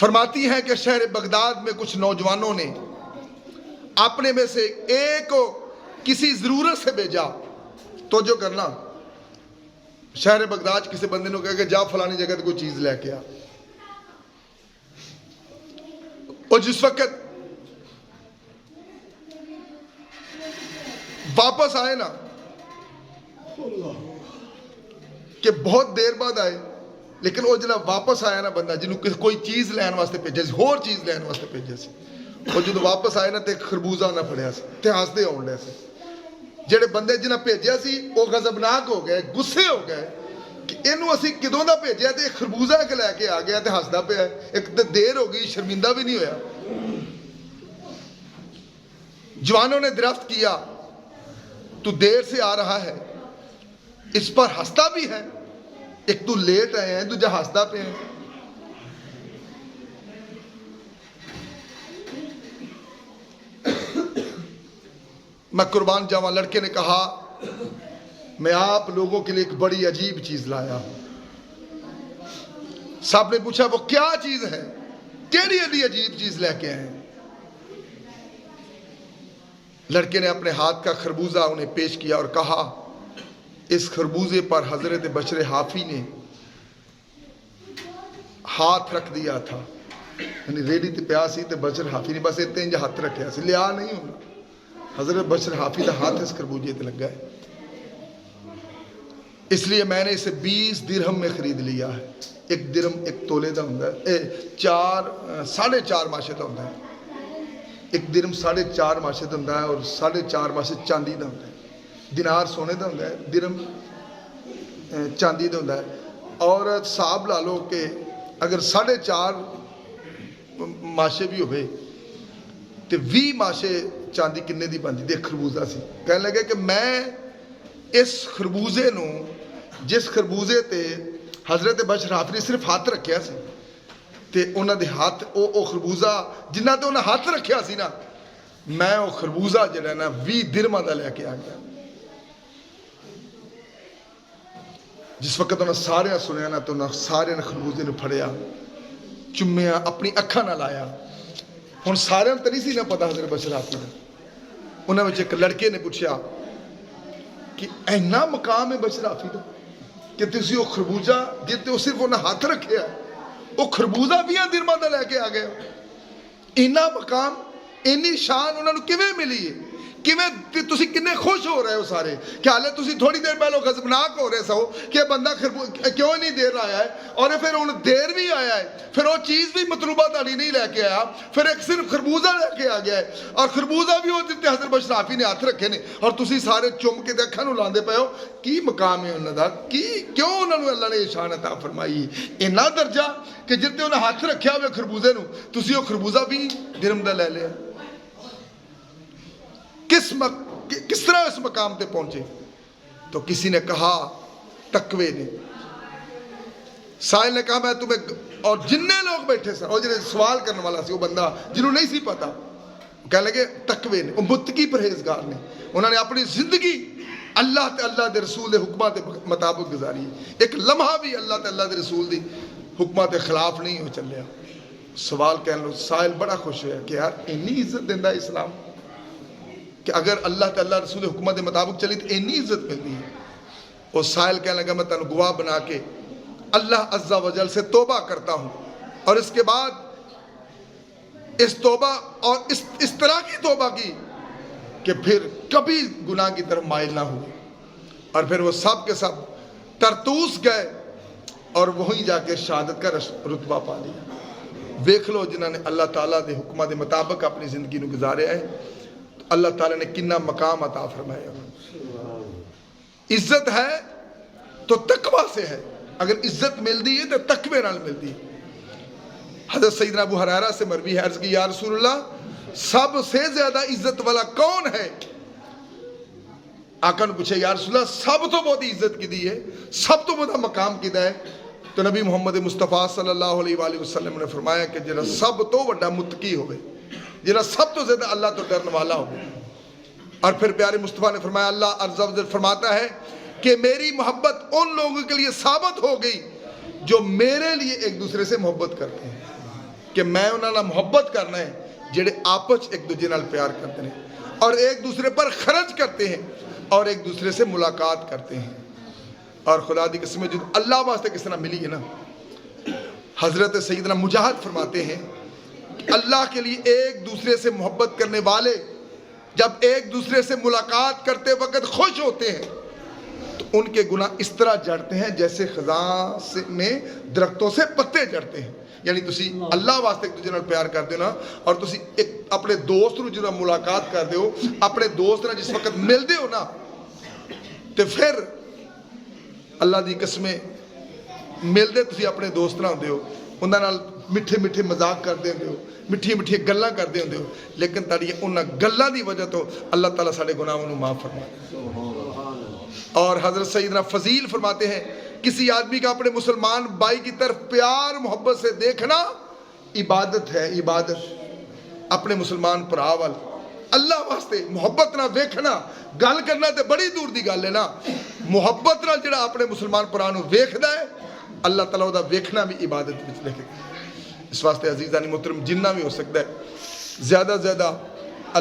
فرماتی ہیں کہ شہر بغداد میں کچھ نوجوانوں نے اپنے میں سے ایک کو کسی ضرورت سے بھیجا. تو جو کرنا، شہر بغداد کسی بندے نے کہا کہ جا فلانی جگہ کوئی چیز لے کے آ. اور جس وقت واپس آئے نا، کہ بہت دیر بعد آئے، لیکن وہ جب واپس آیا نا بندہ جنہوں کوئی چیز لین واسطے بھیجا سی، ہور چیز لین واسطے بھیجا سی، وہ جب واپس آئے نا تے خربوزہ نہ پڑیا سی تے ہسدے آن ڈے سی. جڑے بندے جنہیں بھیجا سی وہ غضبناک ہو گئے، غصے ہو گئے کہ اینو اسی کدوں دا بھیجیا تے خربوزہ ایک لے کے آ گیا تے ہسدا پیا. ایک تے دیر ہو گئی، شرمندہ بھی نہیں ہویا. جوانوں نے دریافت کیا تو دیر سے آ رہا ہے، اس پر ہنستا بھی ہے. ایک تو لیٹ آئے ہیں، دوجا ہنستا پہ ہیں. میں قربان جاواں، لڑکے نے کہا میں آپ لوگوں کے لیے ایک بڑی عجیب چیز لایا ہوں. صاحب نے پوچھا وہ کیا چیز ہے، کیڑی عجیب چیز لے کے آئے ہیں؟ لڑکے نے اپنے ہاتھ کا خربوزہ انہیں پیش کیا اور کہا اس خربوزے پر حضرت بشر حافی نے ہاتھ رکھ دیا تھا. یعنی ریڈی تے پیا سی تے بشر حافی نے بس اتنے انج ہاتھ رکھیا سی، لیا نہیں ہونا. حضرت بشر حافی کا ہاتھ اس خربوزے تے لگا ہے. اس لیے میں نے اسے 20 درہم میں خرید لیا ہے. ایک درہم ایک تولے دا ہوندا ہے، 4.5 ماشے دا ہوندا ہے. ایک درہم 4.5 ماشے دا ہوندا ہے اور 4.5 ماشے چاندی دا ہوندا ہے. دینار سونے دا ہوندا ہے، درہم چاندی دا ہوندا ہے. اور حساب لا لو کہ اگر 4.5 ماشے بھی ہوئے تو 20 ماشے چاندی کنے دی بندی دے خربوزہ سی. کہنے لگے کہ میں اس خربوزے نو، جس خربوزے تے حضرت بشر حافی نے صرف ہاتھ رکھیا سی تے انہاں دے ہاتھ او خربوزہ جنہ تے انہاں ہاتھ رکھیا سی نا، میں او خربوزہ جڑا نا 20 درہماں دا لے کے آ گیا. جس وقت انہاں سارے سنیا نا تو انہاں سارے نے خربوزے نو پھڑیا، چومیا، اپنی اکھاں نال لایا. ہن سارے تو نہیں سی نہ پتا حضرت بشر حافی دا. انہاں وچ ایک لڑکے نے پوچھا کہ اینا مقام ہے بشر حافی دا کہ تسی وہ خربوزہ جتے وہ صرف انہاں ہاتھ رکھیا، وہ خربوزہ 20 درہماں دا لے کے آ گیا. اینا مقام، اینی شان انہاں نو کیویں ملی ہے؟ کیویں تسی کنے خوش ہو رہے ہو سارے کہ حالے تسی تھوڑی دیر پہلے غضبناک ہو رہے سو کہ بندہ کیوں نہیں دیر آیا ہے، اور پھر ان دیر بھی آیا ہے، پھر وہ چیز بھی مطلوبہ تاڑی نہیں لے کے آیا، پھر ایک صرف خربوزہ لے کے آ گیا ہے، اور خربوزہ بھی وہ جتے حضرت بشر حافی نے ہاتھ رکھے نے، اور تسی سارے چم کے دیکھا نو لاندے پے ہو. کی مقام ہے انہاں دا؟ کیوں انہاں نو اللہ نے شان عطا فرمائی اینا درجہ کہ جتے انہاں ہاتھ رکھیا ہوئے خربوزے نو، تسی وہ خربوزہ بھی درہم دا لے لیا. کس طرح اس مقام تے پہنچے؟ تو کسی نے کہا تقوی نے. سائل نے کہا میں تمہیں، اور جننے لوگ بیٹھے سن، اور جنہیں سوال کرنے والا سی وہ بندہ جنہوں نہیں سی پتا، کہنے لگے تقوی نے، متقی پرہیزگار نے. انہوں نے اپنی زندگی اللہ تے اللہ دے رسول دے حکمات دے مطابق گزاری. ایک لمحہ بھی اللہ تے اللہ دے رسول دی حکمات دے خلاف نہیں ہو چلیا. سوال کہنے لو، سائل بڑا خوش ہوا کہ یار اتنی عزت دیندہ اسلام کہ اگر اللہ تعالیٰ رسول حکمت کے مطابق چلی تو اینی عزت ملتی ہے. اور سائل کہنے لگا میں تنو گواہ بنا کے اللہ عز و جل سے توبہ کرتا ہوں، اور اس کے بعد اس توبہ اور اس طرح کی توبہ کی کہ پھر کبھی گناہ کی طرف مائل نہ ہوئے. اور پھر وہ سب کے سب ترتوس گئے اور وہیں جا کے شہادت کا رتبہ پا لیا. ویکھ لو جنہوں نے اللہ تعالیٰ دے حکمت کے مطابق اپنی زندگی نو گزارے ہے، اللہ تعالیٰ نے کنا مقام عطا فرمایا. عزت ہے تو تقوی سے ہے. اگر عزت ملتی ہے تو تقوی نال ملتی ہے. حضرت سیدنا ابو ہریرہ سے مروی ہے، عرض کی یا رسول اللہ سب سے زیادہ عزت والا کون ہے؟ آقا نے پوچھا یا رسول اللہ سب تو بہت عزت کی دی ہے، سب تو بہت مقام کی دا ہے؟ تو نبی محمد مصطفیٰ صلی اللہ علیہ وآلہ وسلم نے فرمایا کہ جنہا سب تو بڑا متقی ہوئے، جنہا سب تو زیادہ اللہ تو ڈرنے والا ہو. اور پھر پیارے مصطفیٰ نے فرمایا اللہ عز و جل فرماتا ہے کہ میری محبت ان لوگوں کے لیے ثابت ہو گئی جو میرے لیے ایک دوسرے سے محبت کرتے ہیں. کہ میں انہاں نال محبت کرنا ہے جڑے آپس ایک دوسرے نال پیار کرتے ہیں اور ایک دوسرے پر خرچ کرتے ہیں اور ایک دوسرے سے ملاقات کرتے ہیں. اور خدا دی قسم جو اللہ واسطے کس طرح ملی ہے نا, حضرت سیدنا مجاہد فرماتے ہیں کہ اللہ کے لیے ایک دوسرے سے محبت کرنے والے جب ایک دوسرے سے ملاقات کرتے وقت خوش ہوتے ہیں تو ان کے گناہ اس طرح جڑتے ہیں جیسے خزاں میں درختوں سے پتے جڑتے ہیں. یعنی تسی اللہ واسطے ایک دوسرے نال پیار کرتے ہو نا, اور تسی ایک اپنے دوست نو جدوں ملاقات کرتے ہو, اپنے دوست نال جس وقت ملتے ہو نا, تو پھر اللہ دی قسمیں ملتے تسی اپنے دوست نال ہوندے ہو, انہاں نال میٹھے میٹھے مذاق کرتے ہوندے ہو, میٹھی میٹھی گلاں کرتے ہوندے ہو, لیکن تاڑی انہاں گلاں دی وجہ تو اللہ تعالیٰ ساڈے گناہاں نو معاف فرمائے. اور حضرت سیدنا فضیل فرماتے ہیں کسی آدمی کا اپنے مسلمان بھائی کی طرف پیار محبت سے دیکھنا عبادت ہے, عبادت. اپنے مسلمان بھرا وال اللہ واسطے محبت نہ ویکھنا, گل کرنا تے بڑی دور دی گل ہے نا, محبت نہ جڑا اپنے مسلمان بھرا نو ویکھدا ہے اللہ تعالیٰ دا ویکھنا بھی عبادت وچ لکھے. اس واسطے عزیزانی محترم جنہ بھی ہو سکتا ہے زیادہ زیادہ